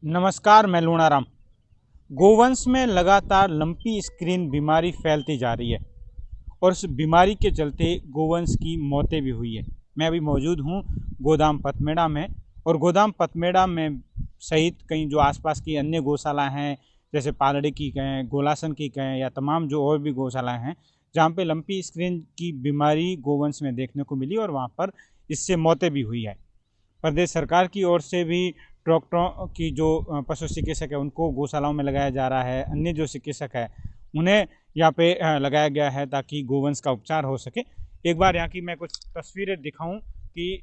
नमस्कार, मैं लूणाराम। गोवंश में लगातार लंपी स्किन बीमारी फैलती जा रही है और उस बीमारी के चलते गोवंश की मौतें भी हुई है। मैं अभी मौजूद हूँ गोदाम पथमेड़ा में, और गोदाम पथमेड़ा में सहित कई जो आसपास की अन्य गौशाला हैं, जैसे पालड़ी की कहें, गोलासन की कहें, या तमाम जो और भी गौशालाएं हैं जहाँ पे लंपी स्किन की बीमारी गोवंश में देखने को मिली और वहाँ पर इससे मौतें भी हुई है। प्रदेश सरकार की ओर से भी डॉक्टरों की जो पशु चिकित्सक है उनको गौशालाओं में लगाया जा रहा है। अन्य जो चिकित्सक है उन्हें यहाँ पे लगाया गया है ताकि गोवंश का उपचार हो सके। एक बार यहाँ की मैं कुछ तस्वीरें दिखाऊं कि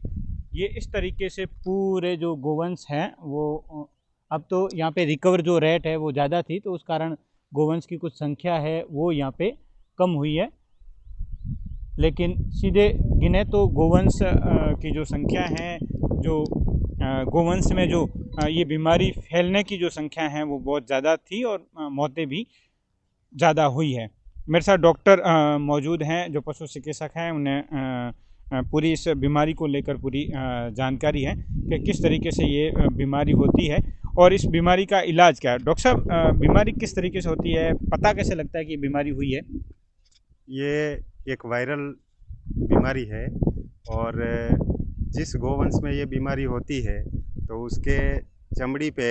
ये इस तरीके से पूरे जो गोवंश हैं वो अब तो यहाँ पे रिकवर जो रेट है वो ज़्यादा थी, तो उस कारण गोवंश की कुछ संख्या है वो यहाँ पे कम हुई है। लेकिन सीधे गिने तो गोवंश की जो संख्या है, जो गोवंश में जो ये बीमारी फैलने की जो संख्या है वो बहुत ज़्यादा थी और मौतें भी ज़्यादा हुई है। मेरे साथ डॉक्टर मौजूद हैं जो पशु चिकित्सक हैं, उन्हें पूरी इस बीमारी को लेकर पूरी जानकारी है कि किस तरीके से ये बीमारी होती है और इस बीमारी का इलाज क्या है। डॉक्टर साहब, बीमारी किस तरीके से होती है, पता कैसे लगता है कि ये बीमारी हुई है? ये एक वायरल बीमारी है और जिस गोवंश में ये बीमारी होती है तो उसके चमड़ी पे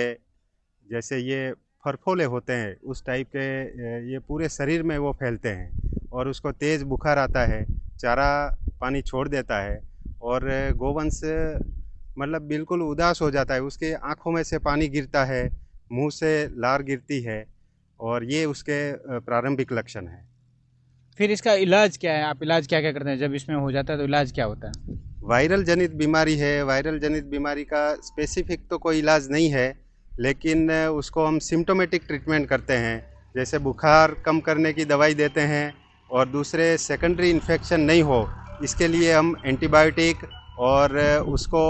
जैसे ये फरफोले होते हैं उस टाइप के ये पूरे शरीर में वो फैलते हैं और उसको तेज़ बुखार आता है, चारा पानी छोड़ देता है और गोवंश मतलब बिल्कुल उदास हो जाता है, उसके आँखों में से पानी गिरता है, मुँह से लार गिरती है और ये उसके प्रारंभिक लक्षण हैं। फिर इसका इलाज क्या है? आप इलाज क्या क्या करते हैं जब इसमें हो जाता है, तो इलाज क्या होता है? वायरल जनित बीमारी है। वायरल जनित बीमारी का स्पेसिफिक तो कोई इलाज नहीं है, लेकिन उसको हम सिम्टोमेटिक ट्रीटमेंट करते हैं। जैसे बुखार कम करने की दवाई देते हैं और दूसरे सेकेंडरी इन्फेक्शन नहीं हो इसके लिए हम एंटीबायोटिक और उसको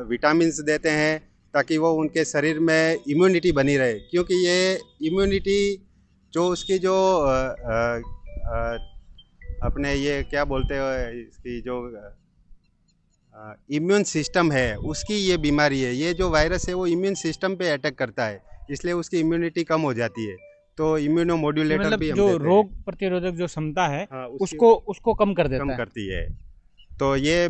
विटामिन्स देते हैं ताकि वो उनके शरीर में इम्यूनिटी बनी रहे, क्योंकि ये इम्यूनिटी जो उसकी जो अपने ये क्या बोलते हैं इसकी जो इम्यून सिस्टम है उसकी ये बीमारी है। ये जो वायरस है वो इम्यून सिस्टम पे अटैक करता है, इसलिए उसकी इम्यूनिटी कम हो जाती है। तो इम्यूनो ये मॉड्यूलेटर मतलब भी हम जो देते हैं। रोग प्रतिरोधक जो क्षमता है हाँ, उसकी उसको उसको कम कर कम देता है। करती है। तो ये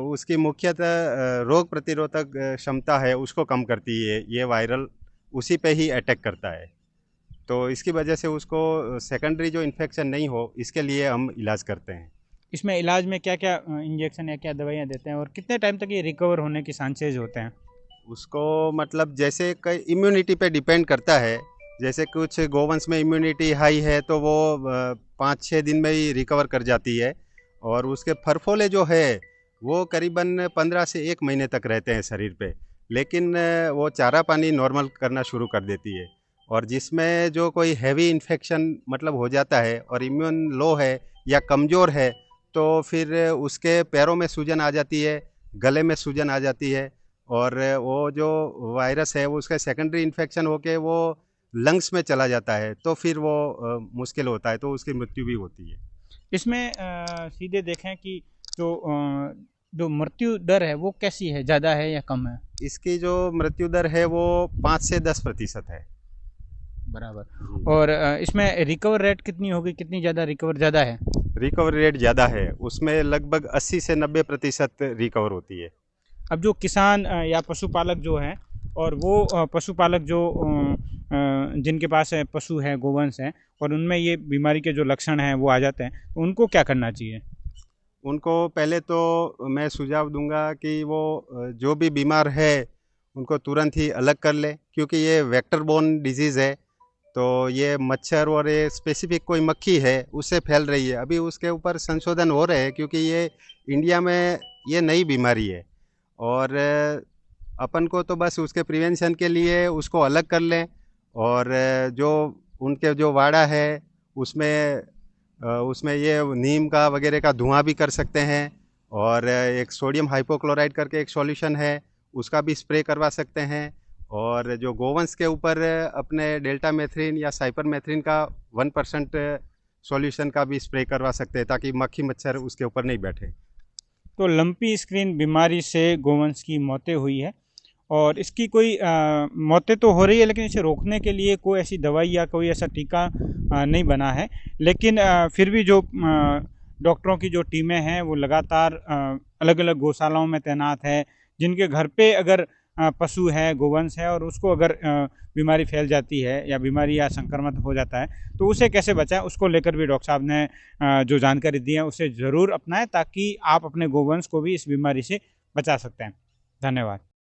उसकी मुख्यतः रोग प्रतिरोधक क्षमता है उसको कम करती है ये वायरल, उसी पे ही अटैक करता है। तो इसकी वजह से उसको सेकेंडरी जो इन्फेक्शन नहीं हो इसके लिए हम इलाज करते हैं। इसमें इलाज में क्या क्या इंजेक्शन या क्या दवाइयाँ देते हैं और कितने टाइम तक ये रिकवर होने के चांसेज होते हैं? उसको मतलब जैसे कई इम्यूनिटी पे डिपेंड करता है। जैसे कुछ गोवंश में इम्यूनिटी हाई है तो वो 5-6 दिन में ही रिकवर कर जाती है और उसके फरफोले जो है वो करीबन 15 से 1 महीने तक रहते हैं शरीर पे, लेकिन वो चारा पानी नॉर्मल करना शुरू कर देती है। और जिसमें जो कोई हैवी इन्फेक्शन मतलब हो जाता है और इम्यून लो है या कमज़ोर है तो फिर उसके पैरों में सूजन आ जाती है, गले में सूजन आ जाती है और वो जो वायरस है वो उसका सेकेंडरी इन्फेक्शन होके वो लंग्स में चला जाता है तो फिर वो मुश्किल होता है, तो उसकी मृत्यु भी होती है। इसमें सीधे देखें कि जो मृत्यु दर है वो कैसी है, ज़्यादा है या कम है? इसकी जो मृत्यु दर है वो 5 से 10% है। बराबर। और इसमें रिकवर रेट कितनी होगी, कितनी ज़्यादा रिकवर ज़्यादा है? रिकवरी रेट ज़्यादा है, उसमें लगभग 80 से 90% रिकवर होती है। अब जो किसान या पशुपालक जो हैं, और वो पशुपालक जो जिनके पास पशु है, गोवंश हैं, और उनमें ये बीमारी के जो लक्षण हैं वो आ जाते हैं, तो उनको क्या करना चाहिए? उनको पहले तो मैं सुझाव दूंगा कि वो जो भी बीमार है उनको तुरंत ही अलग कर ले, क्योंकि ये वेक्टर बोर्न डिजीज़ है। तो ये मच्छर और ये स्पेसिफिक कोई मक्खी है उससे फैल रही है। अभी उसके ऊपर संशोधन हो रहे हैं क्योंकि ये इंडिया में ये नई बीमारी है और अपन को तो बस उसके प्रिवेंशन के लिए उसको अलग कर लें और जो उनके जो वाड़ा है उसमें उसमें ये नीम का वगैरह का धुआं भी कर सकते हैं और एक सोडियम हाइपोक्लोराइड करके एक सॉल्यूशन है उसका भी स्प्रे करवा सकते हैं और जो गोवंश के ऊपर अपने डेल्टा मेथ्रिन या साइपर मेथ्रिन का 1% सॉल्यूशन का भी स्प्रे करवा सकते हैं ताकि मक्खी मच्छर उसके ऊपर नहीं बैठे। तो लंपी स्क्रीन बीमारी से गोवंश की मौतें हुई है और इसकी कोई मौतें तो हो रही है, लेकिन इसे रोकने के लिए कोई ऐसी दवाई या कोई ऐसा टीका नहीं बना है। लेकिन फिर भी जो डॉक्टरों की जो टीमें हैं वो लगातार अलग अलग गौशालाओं में तैनात है। जिनके घर पे अगर पशु है, गोवंश है, और उसको अगर बीमारी फैल जाती है या बीमारी या संक्रमण हो जाता है, तो उसे कैसे बचाएं, उसको लेकर भी डॉक्टर साहब ने जो जानकारी दी है उसे ज़रूर अपनाएं, ताकि आप अपने गोवंश को भी इस बीमारी से बचा सकते हैं। धन्यवाद।